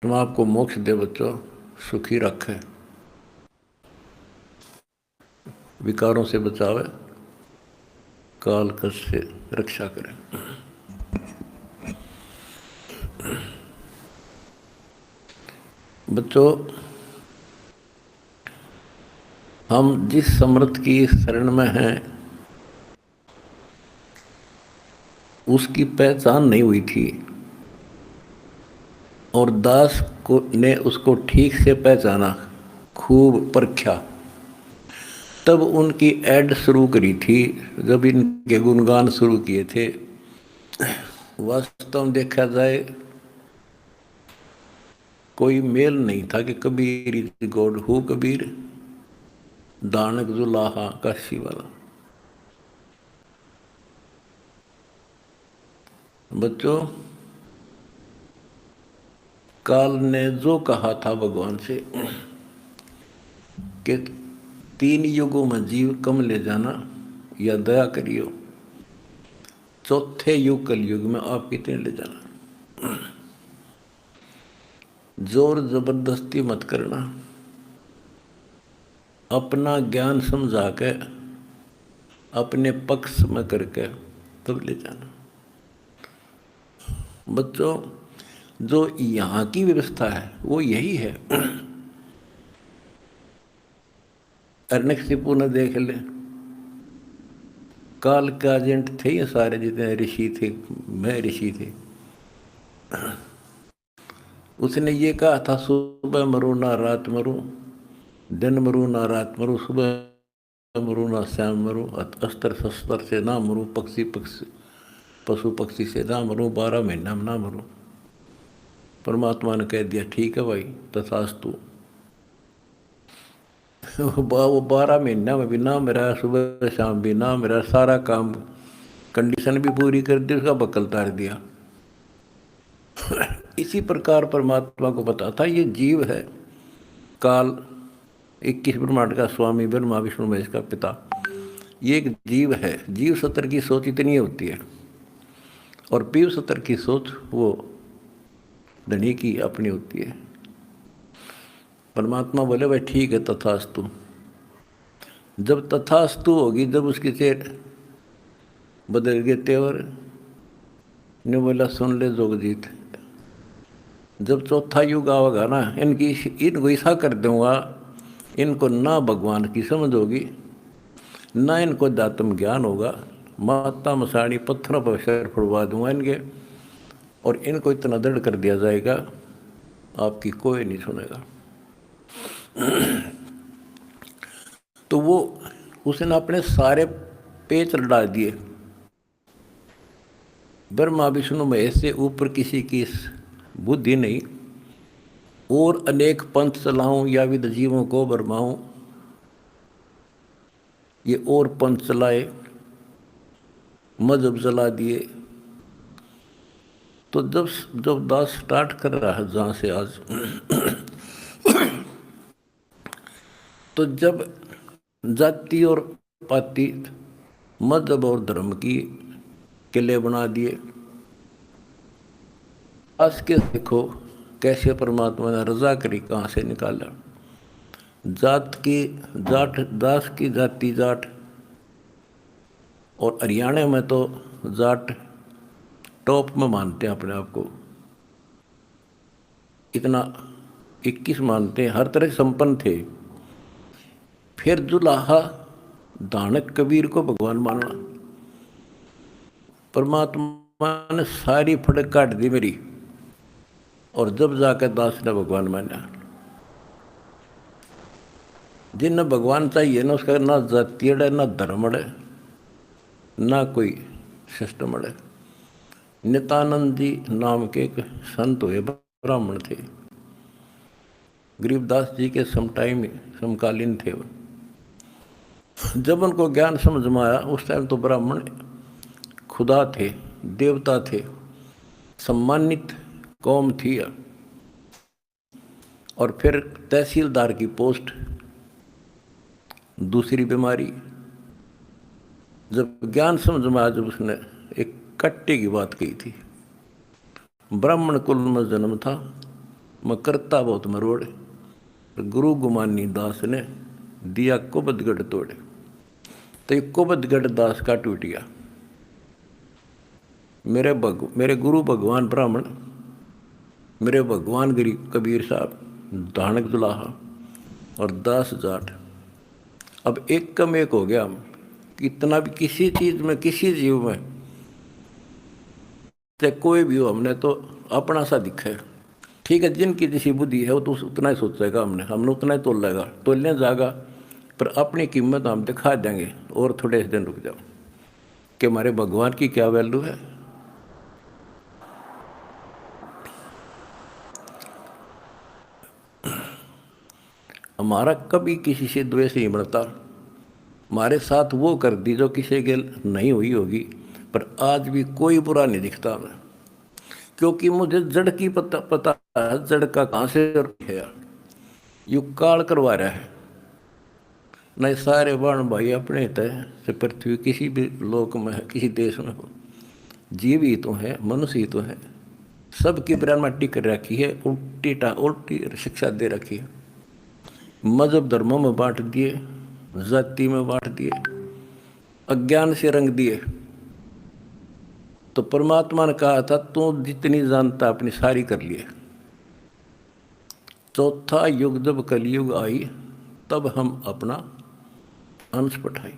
तुम आपको मोक्ष दे बच्चों, सुखी रखे, विकारों से बचावे, काल कष्ट से रक्षा करे। बच्चों, हम जिस समर्थ की शरण में हैं उसकी पहचान नहीं हुई थी और दास को ने उसको ठीक से पहचाना, खूब परखा, तब उनकी ऐड शुरू करी थी, जब इनके गुणगान शुरू किए थे। वास्तव में देखा जाए कोई मेल नहीं था कि Kabir is God who Kabir, दानक जुलाहा काशी वाला। बच्चों, काल ने जो कहा था भगवान से कि 3 युगों में जीव कम ले जाना या दया करियो, चौथे युग कलयुग में आप कितने ले जाना। जोर जबरदस्ती मत करना, अपना ज्ञान समझा के अपने पक्ष में करके तब ले जाना। बच्चों, जो यहाँ की व्यवस्था है वो यही है। अर्नकशिपु ने देख ले, काल के एजेंट थे ये सारे, जितने ऋषि थे, मैं ऋषि थे। उसने ये कहा था, सुबह मरो ना रात मरो, दिन मरो ना रात मरो, सुबह मरो ना शाम मरो, अस्त्र शस्त्र से ना मरो, पशु पक्षी से ना मरो, 12 महीना में ना मरो। परमात्मा ने कह दिया ठीक है भाई, तथास्तु। वो 12 महीना में भी ना मेरा, सुबह शाम भी ना मेरा, सारा काम कंडीशन भी पूरी कर दी, उसका बकल तार दिया। इसी प्रकार परमात्मा को पता था ये जीव है, काल 21 ब्रह्मांड का स्वामी, ब्रह्मा विष्णु महेश का पिता, ये एक जीव है। जीव सत्र की सोच इतनी होती है और पीव सत्र की सोच वो धनी की अपनी होती है। परमात्मा बोले भाई ठीक है, तथास्तु। जब तथास्तु होगी, जब उसकी चेत बदल गए तेवर, ने बोला सुन ले जोगजीत, जब चौथा युग आवेगा ना, इनको ऐसा कर दूंगा, इनको ना भगवान की समझ होगी, ना इनको दातम ज्ञान होगा, माता मसाणी पत्थरों पर शर फुड़वा दूंगा इनके, और इनको इतना दृढ़ कर दिया जाएगा आपकी कोई नहीं सुनेगा। तो वो उसने अपने सारे पेच लड़ा दिए, ब्रह्मा विष्णु महेश से ऊपर किसी की बुद्धि नहीं, और अनेक पंथ चलाऊं या विद जीवों को बरमाऊं, ये और पंथ चलाए, मजहब चला दिए। तो जब जब दास स्टार्ट कर रहा है जहाँ से आज, तो जब जाति और पाति, मजहब और धर्म की किले बना दिए, दास के देखो कैसे परमात्मा ने रजा करी, कहाँ से निकाला। जात की जाट, दास की जाति जाट, और हरियाणा में तो जाट टॉप में मानते हैं अपने आप को, इतना 21 मानते हैं, हर तरह से संपन्न थे। फिर जुलाहा दानक कबीर को भगवान माना, परमात्मा ने सारी फड़क काट दी मेरी, और जब जाकर दास ने भगवान माना। जिन्हें भगवान चाहिए ना, उसका ना जाति अड़े, ना धर्म अड़े, ना कोई सिस्टम अड़े। नित्यानंद जी नाम के एक संत हुए, ब्राह्मण थे, गरीबदास जी के समकालीन थे वो। जब उनको ज्ञान समझ में आया, उस टाइम तो ब्राह्मण खुदा थे, देवता थे, सम्मानित कौम थी। और फिर तहसीलदार की पोस्ट, दूसरी बीमारी। जब ज्ञान समझ में आया, जब उसने एक कट्टे की बात कही थी, ब्राह्मण कुल में जन्म था, मैं करता बहुत मरोड़, गुरु गुमानी दास ने दिया कुबदगढ़ तोड़े। तो ये कुबदगढ़ दास का टूट गया। मेरे गुरु भगवान ब्राह्मण, मेरे भगवान गिरी कबीर साहब, धानक दुलाहा और दास जाट, अब एक कम एक हो गया हम। कितना भी किसी चीज़ में, किसी जीव में, चाहे कोई भी हो, हमने तो अपना सा दिखा है। ठीक है, जिनकी जैसी बुद्धि है वो तो उतना ही सोचेगा, हमने उतना ही तोलेगा, तोलने जाएगा, पर अपनी कीमत हम दिखा देंगे। और थोड़े दिन रुक जाओ कि हमारे भगवान की क्या वैल्यू है। हमारा कभी किसी से द्वेष नहीं बढ़ता। हमारे साथ वो कर दी जो किसी के नहीं हुई होगी, पर आज भी कोई बुरा नहीं दिखता हमें, क्योंकि मुझे जड़ की पता है, जड़ का कहाँ से है। यू काल करवा रहा है। नहीं सारे बाण भाई अपने तय से पृथ्वी किसी भी लोक में है, किसी देश में हो, जीव ही तो है, मनुष्य ही तो है। सबकी ब्रह्माटी कर रखी है, उल्टी शिक्षा दे रखी है। मजहब धर्मों में बांट दिए, जाति में बांट दिए, अज्ञान से रंग दिए। तो परमात्मा ने कहा था तू जितनी जानता अपनी सारी कर लिए। चौथा युग जब कलयुग आई, तब हम अपना अंश पठाई।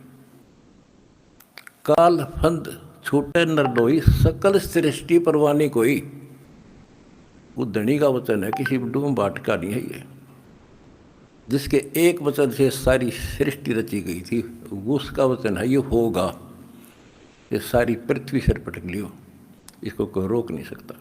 काल फंद छूटे नरडोई, सकल सृष्टि परवानी कोई। वो धनी का वचन है, किसी डूम बाट का नहीं है ये। जिसके एक वचन से सारी सृष्टि रची गई थी, उसका वचन है ये होगा। ये सारी पृथ्वी सिर पटक लियो, इसको कोई रोक नहीं सकता।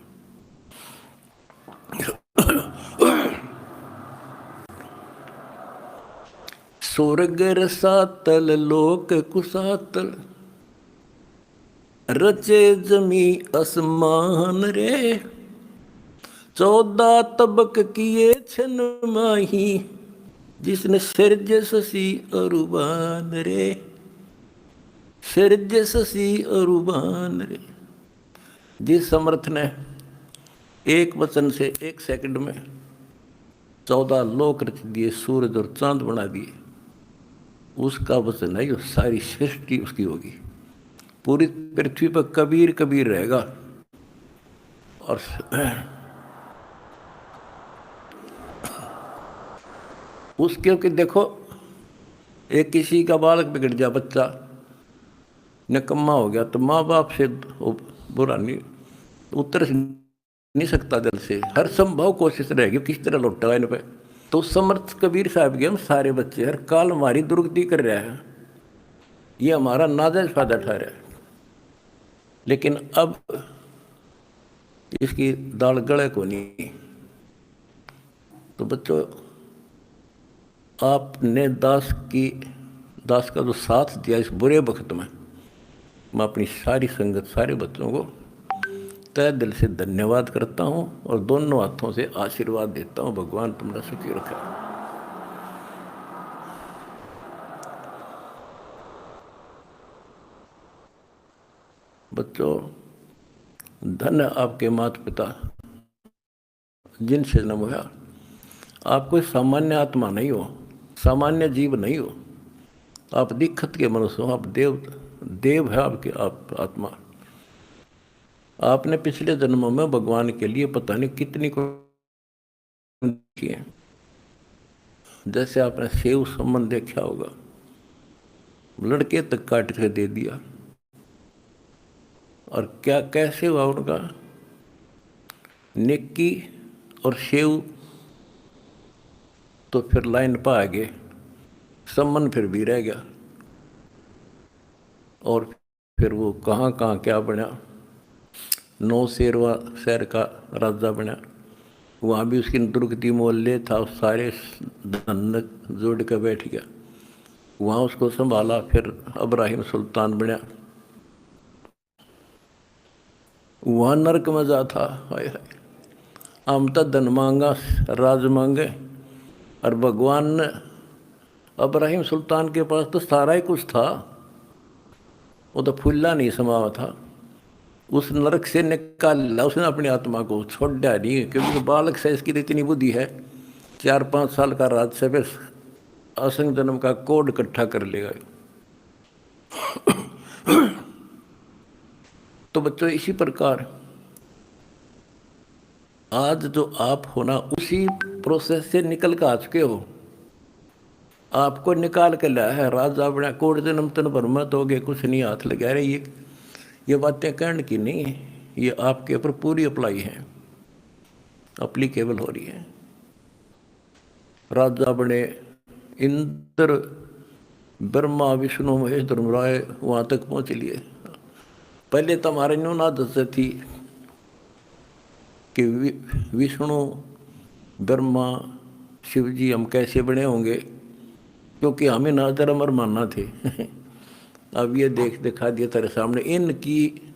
स्वर्ग रसातल लोक कुसातल, रचे जमी असमान रे। 14 तबक किए छन माही, जिसने सिरज ससी अरुबान रे। सिरज ससी अरुबान रे। जिस समर्थ ने एक वचन से 1 सेकंड में 14 लोक रच दिए, सूरज और चांद बना दिए, उसका वचन है, ये सारी सृष्टि उसकी होगी। पूरी पृथ्वी पर कबीर कबीर रहेगा। और उसके कि देखो, एक किसी का बालक बिगड़ गया, बच्चा निकम्मा हो गया, तो माँ बाप से बुरा नहीं उतर नहीं सकता दिल से, हर संभव कोशिश रहेगी किस तरह लौटा इन पे। तो समर्थ कबीर साहब के हम सारे बच्चे हर काल हमारी दुर्गति कर रहा है, ये हमारा नाजायज फायदा उठा रहा है। लेकिन अब इसकी दाल गले को नहीं। तो बच्चों, आपने दास का जो साथ दिया इस बुरे वक्त में, मैं अपनी सारी संगत, सारे बच्चों को तय दिल से धन्यवाद करता हूँ और दोनों हाथों से आशीर्वाद देता हूँ। भगवान तुम्हारा सुखी रखे। बच्चों, धन्य आपके माता पिता जिनसे जन्म हुआ। आप कोई सामान्य आत्मा नहीं हो, सामान्य जीव नहीं हो, आप दिक्कत के मनुष्य हो। आप देव है आपकी आत्मा। आपने पिछले जन्मों में भगवान के लिए पता नहीं कितनी किए। जैसे आपने सेव संबंध देखा होगा, लड़के तक काट के दे दिया, और क्या कैसे हुआ उनका नेकी और सेव, तो फिर लाइन पर आ गए, संबंध फिर भी रह गया। और फिर वो कहाँ कहाँ क्या बना, 9 शेरवा शहर का राजा बना, वहाँ भी उसकी दुर्गति मोहल्ले था, सारे धन जोड़ कर बैठ गया, वहाँ उसको संभाला। फिर इब्राहिम सुल्तान बना, वहाँ नरक में जा था। हाय हाय, हम तो धन मांगा, राज मांगे, और भगवान ने इब्राहिम सुल्तान के पास तो सारा ही कुछ था, वो तो फुल्ला नहीं समावा था। उस नरक से निकाला उसने अपनी आत्मा को, छोड़ दिया नहीं, क्योंकि बालक से इसकी तो इतनी बुद्धि है, 4-5 साल का राज से फिर असंग जन्म का कोड इकट्ठा कर लेगा। तो बच्चों इसी प्रकार आज जो आप हो ना, उसी प्रोसेस से निकल कर आ चुके हो। आपको निकाल के लाया है राजा अपना, कोड जन्म तन भर मत हो गए, कुछ नहीं हाथ लगा रहे। ये बातें कहने की नहीं है, ये आपके ऊपर पूरी अप्लाई है, अप्लीकेबल हो रही है। राजा बने, इंद्र ब्रह्मा विष्णु महेश धर्मराय वहाँ तक पहुँच लिए। पहले तो हमारे न्यून आदत से थी कि विष्णु ब्रह्मा शिव जी हम कैसे बने होंगे, क्योंकि हमें ना धर्म और मानना थे। अब ये दिखा दिया तेरे सामने, इनकी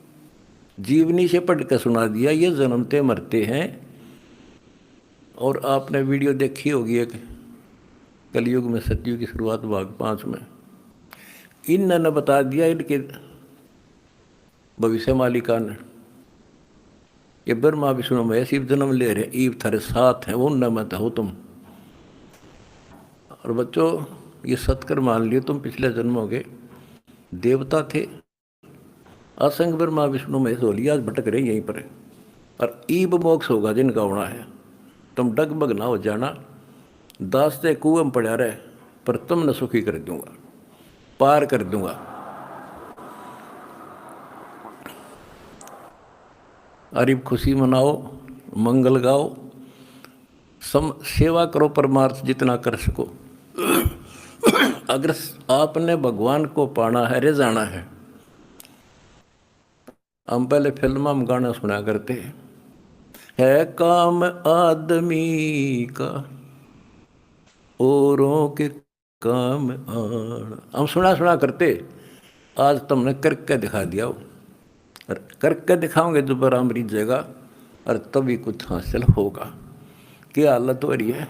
जीवनी से पढ़ कर सुना दिया, ये जन्मते मरते हैं। और आपने वीडियो देखी होगी एक कलयुग में सतयुग की शुरुआत भाग 5 में, इन्होंने बता दिया इनके भविष्य मालिका ने, ये ब्रह्मा विष्णु में शिव जन्म ले रहे, ईब थारे साथ हैं, वो न मत हो तुम। और बच्चों ये सत्कर मान लियो, तुम पिछले जन्मों के देवता थे, असंग ब्रह्मा विष्णु महेश हो लिया, आज भटक रहे यहीं पर। और ईब मोक्ष होगा जिनका होना है, तुम डगमग ना हो जाना, दास से कुएं में पड़ा रहे, पर तुम न सुखी कर दूंगा, पार कर दूंगा। अरिब खुशी मनाओ, मंगल गाओ, सेवा करो, परमार्थ जितना कर सको। अगर आपने भगवान को पाना है, रे जाना हम पहले फिल्म में गाना सुना करते है काम आदमी का औरों के काम आना, हम सुना करते। आज तुमने करके दिखा दिया, और करके दिखाओगे दोबारा अमृत जगह, और तभी कुछ हासिल होगा। क्या हालत हो रही है।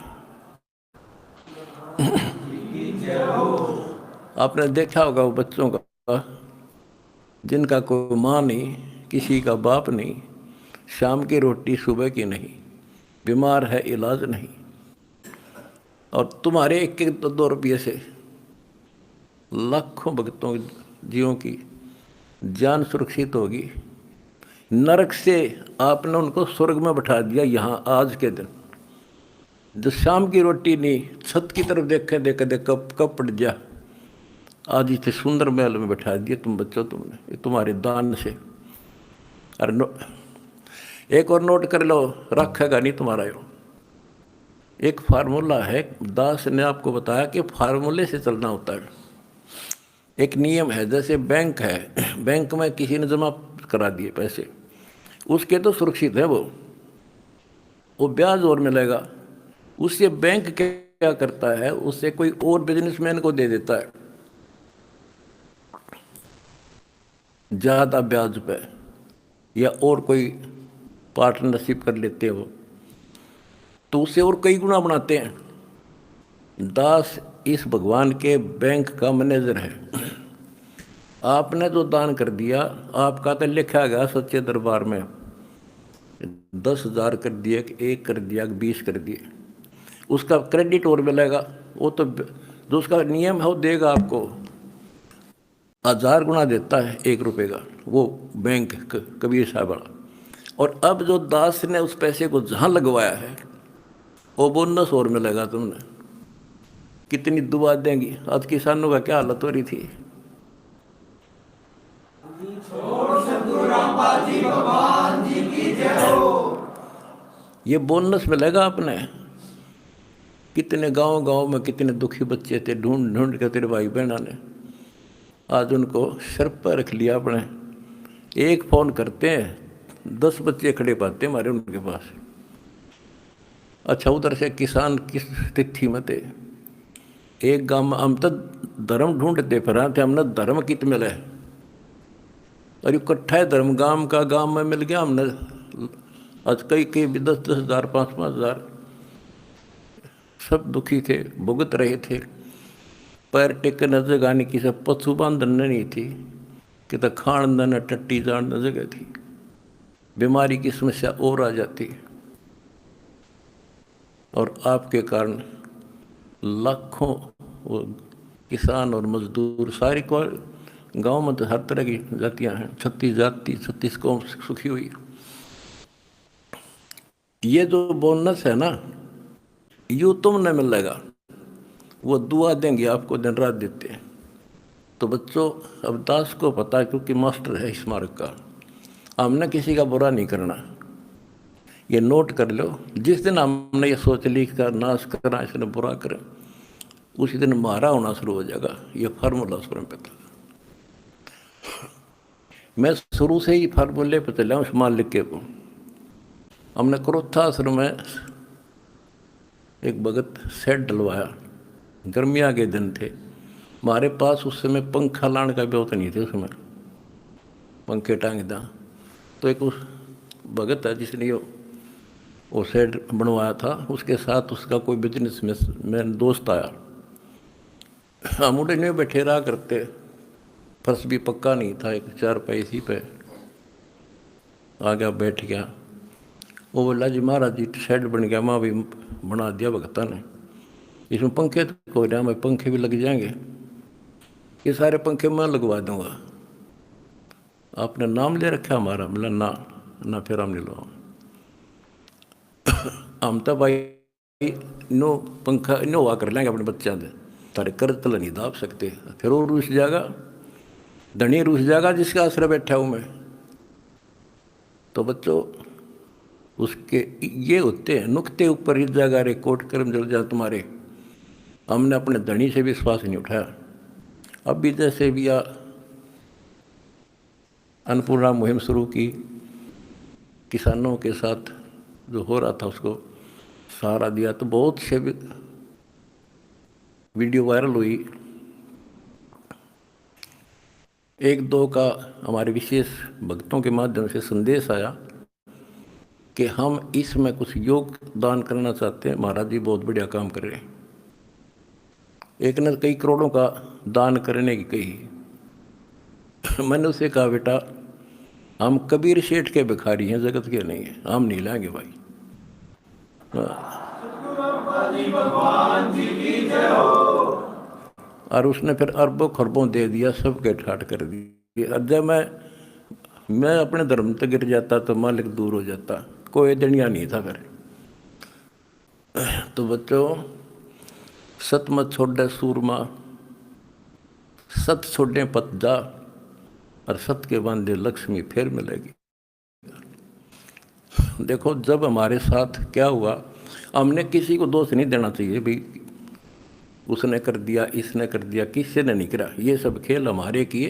आपने देखा होगा वो बच्चों का जिनका कोई माँ नहीं, किसी का बाप नहीं, शाम की रोटी सुबह की नहीं, बीमार है इलाज नहीं, और तुम्हारे 1-2 रुपये से लाखों भक्तों जीवों की जान सुरक्षित होगी। नरक से आपने उनको स्वर्ग में बैठा दिया यहाँ आज के दिन। जो शाम की रोटी नहीं, छत की तरफ देखे कब पड़ जा, आज इतने सुंदर महल में बैठा दिया तुम बच्चों, तुमने, ये तुम्हारे दान से। और एक और नोट कर लो, रखेगा नहीं तुम्हारा यो। एक फार्मूला है, दास ने आपको बताया कि फार्मूले से चलना होता है। एक नियम है, जैसे बैंक है, बैंक में किसी ने जमा करा दिए पैसे, उसके तो सुरक्षित है वो ब्याज और मिलेगा। उससे बैंक क्या करता है, उससे कोई और बिजनेसमैन को दे देता है ज़्यादा ब्याज पे, या और कोई पार्टनरशिप कर लेते हो तो उससे और कई गुना बनाते हैं। दास इस भगवान के बैंक का मैनेजर है। आपने जो दान कर दिया, आपका तो लिखा गया सच्चे दरबार में, 10,000 कर दिया, 1 कर दिया, 20 कर दिए, उसका क्रेडिट और मिलेगा। वो तो जो उसका नियम है वो देगा आपको, 1000 गुना देता है 1 रुपये का वो बैंक कबीर साहब वाला। और अब जो दास ने उस पैसे को जहाँ लगवाया है वो बोनस और मिलेगा तुमने। कितनी दुआ देंगी। आज किसानों का क्या हालत हो रही थी। ये बोनस मिलेगा आपने। कितने गांव में कितने दुखी बच्चे थे, ढूंढ के तेरे भाई बहना ने आज उनको सर पर रख लिया अपने। एक फ़ोन करते हैं 10 बच्चे खड़े पाते हमारे उनके पास। अच्छा, उधर से किसान किस स्थिति में थे। एक गांव में हम तो धर्म ढूंढते फिर थे, हमने धर्म कित मिले, और इकट्ठा है धर्म गांव में मिल गया हमने। आज कई भी 10-10 हज़ार 5-5 हज़ार, सब दुखी थे, भुगत रहे थे। पैर टेकने जगह नहीं, किसी पशु बांधन नहीं थी कि तो खान न टट्टी जान जगह थी। बीमारी की समस्या और आ जाती है। और आपके कारण लाखों वो किसान और मजदूर सारी को गांव में तो हर तरह की जातियां हैं, 36 जाति 36 कौम सुखी हुई। ये जो बोनस है ना, यूँ तुमने मिलेगा, वो दुआ देंगे आपको, दिन रात देते हैं। तो बच्चों, अब दास को पता है, क्योंकि मास्टर है इस मार्ग का, हमने किसी का बुरा नहीं करना। ये नोट कर लो, जिस दिन हमने ये सोच ली का नाश करना, इसने बुरा करें, उसी दिन मारा होना शुरू हो जाएगा। ये फार्मूला स्वयं पे था। मैं शुरू से ही फार्मूले पे चला उस मालिक के को। हमने क्रोथा आश्रम में एक भगत सेट डलवाया, गर्मिया के दिन थे, हमारे पास उस समय पंखा लाने का भी होता नहीं थे, उसमें पंखे टांग दा। तो एक उस भगत है जिसने वो सेट बनवाया था, उसके साथ उसका कोई बिजनेस में दोस्त आया। हम उड़े नहीं बैठे रहा करते, फर्श भी पक्का नहीं था, एक 4 पैसी पे आ गया, बैठ गया। वो बोला जी महाराज जी शेड बन गया, माँ भी बना दिया भगता ने, इसमें पंखे तो कोई ना, मैं पंखे भी लग जाएंगे, ये सारे पंखे मैं लगवा दूंगा, आपने नाम ले रखा हमारा? बोला ना ना, फिर हम नहीं लो, हम तो भाई नो पंखा नो हुआ कर लेंगे अपने बच्चों से, तारे कर्ज तला नहीं दाब सकते। फिर वो रूस जाएगा, धनी रूस जाएगा जिसका आश्रय बैठा हूँ मैं। तो बच्चों, उसके ये होते हैं नुक्ते ऊपर इस जगह रे कोट कर्म जल जा तुम्हारे। हमने अपने धनी से विश्वास नहीं उठाया। अब भी जैसे भी अन्नपूर्णा मुहिम शुरू की, किसानों के साथ जो हो रहा था उसको सहारा दिया, तो बहुत से वीडियो वायरल हुई। एक दो का हमारे विशेष भक्तों के माध्यम से संदेश आया कि हम इसमें कुछ योगदान करना चाहते हैं, महाराज जी बहुत बढ़िया काम कर रहे हैं। एक ने कई करोड़ों का दान करने की कही। मैंने उसे कहा बेटा, हम कबीर शेठ के भिखारी हैं, जगत के नहीं हैं, हम नहीं लाएंगे भाई। और उसने फिर अरबों खरबों दे दिया, सबके ठाट कर दिया। जब मैं अपने धर्म तक गिर जाता तो मालिक दूर हो जाता, कोई दनिया नहीं था फिर। तो बच्चों, सत मत छोड़े सूरमा, सत छोड़े पत जा, और सत के बांधे लक्ष्मी फिर मिलेगी। देखो जब हमारे साथ क्या हुआ, हमने किसी को दोष नहीं देना चाहिए भाई उसने कर दिया, इसने कर दिया, किसी ने नहीं करा। ये सब खेल हमारे किए,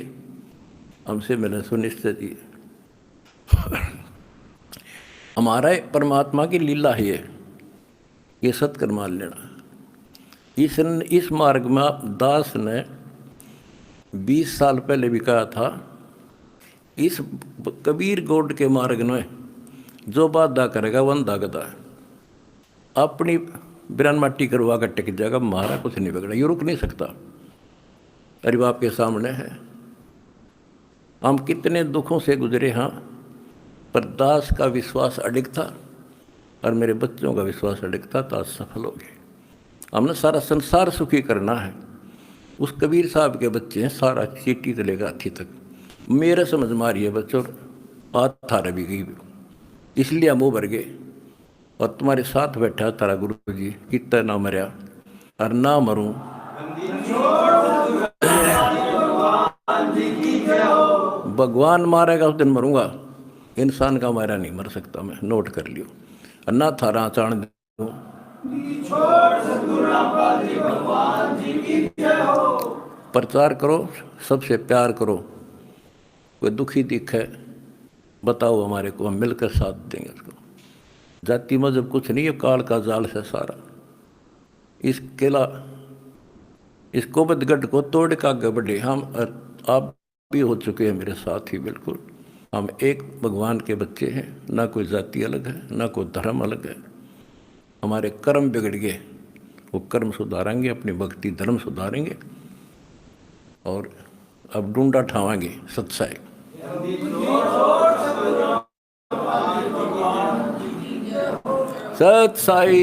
हमसे मैंने सुनिश्चित किए। हमारा परमात्मा की लीला है ये सत्कर मान लेना। इस मार्ग में दास ने 20 साल पहले भी कहा था, इस कबीर गौड़ के मार्ग में जो बाधा करेगा वंदा गदा है। अपनी बिरान माटी करवा कर टिक जाएगा, मारा कुछ नहीं बिगड़ा, ये रुक नहीं सकता। अरे बाप के सामने है, हम कितने दुखों से गुजरे। हाँ, पर दास का विश्वास अडिग था और मेरे बच्चों का विश्वास अडिग था, तो आज सफल हो गए। हमने सारा संसार सुखी करना है। उस कबीर साहब के बच्चे हैं, सारा चीटी से लेकर हाथी तक। मेरे समझ मारिए बच्चों, बात थारा भी गई, इसलिए हम उभर गए। और तुम्हारे साथ बैठा तारा गुरु जी, कितना ना मरिया और ना मरूं, भगवान मारेगा उस दिन मरूंगा, इंसान का मारा नहीं मर सकता मैं, नोट कर लियो। और ना थारा चाण दूं, प्रचार करो, सबसे प्यार करो। कोई दुखी दिखे बताओ हमारे को, हम मिलकर साथ देंगे उसको। जाति मजहब कुछ नहीं है, काल का जाल है सारा। इस किला, इस कोबतगढ़ को तोड़ का आगे बढ़े। हम आप भी हो चुके हैं मेरे साथ ही, बिल्कुल। हम एक भगवान के बच्चे हैं, ना कोई जाति अलग है, ना कोई धर्म अलग है। हमारे कर्म बिगड़ गए, वो कर्म सुधारेंगे, अपनी भक्ति धर्म सुधारेंगे, और अब ढूंढा ठावाएंगे सच्चाई। सत साई